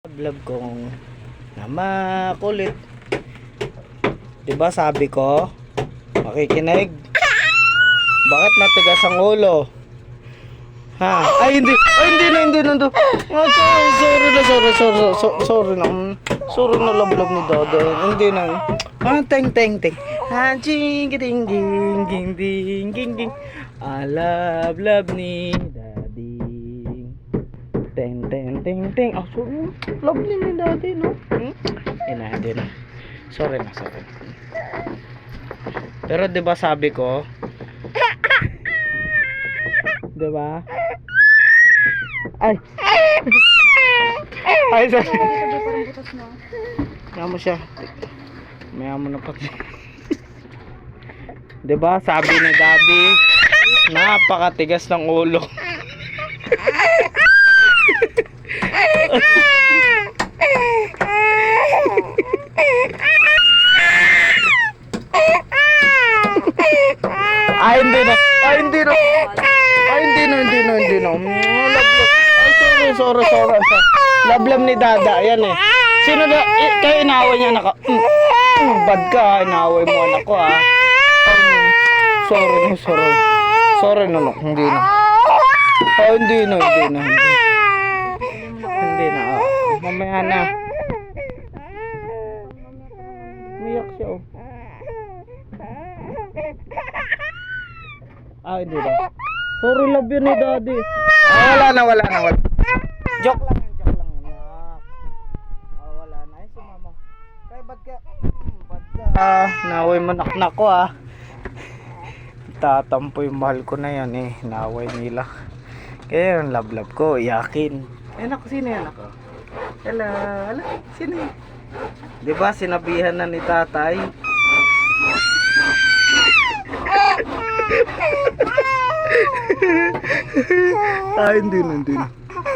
Vlog kong na makulit. 'Di ba sabi ko, makikinig. Bakit matigas ang ulo? Ha? Ay hindi na. Sorry na. Sorry na love ni Dada. Hindi na. Teng. Jing ding ding. I love ni Daddy. Teng. Oh, sorry. Love ni Daddy, no? Hindi na. Sorry na. Pero 'di ba sabi ko, 'di ba? Ay, sorry. Kaya mo siya. Maya mo na pati. 'Di ba sabi ni Daddy, napakatigas ng ulo. Hindi na. Sorry. Lablab ni Dada, yan eh. Sino na, kayo inaway niya anak ko? Bad ka, inaway mo anak ko ha. Sorry no, hindi na. Hindi na. Mamaya na. Umiyak siya oh. Hindi na. Sorry, love you ni Daddy. Wala na. Joke lang anak. Wala na. Ay, si mama. Kaya ba't ka? Naway manaknak ko tatampo yung mahal ko na yan eh. Naway nila. Kaya yung love ko, iyakin. Anak ko, sino yan ako? Hello. Sino yan? Diba sinabihan na ni tatay? Hindi na.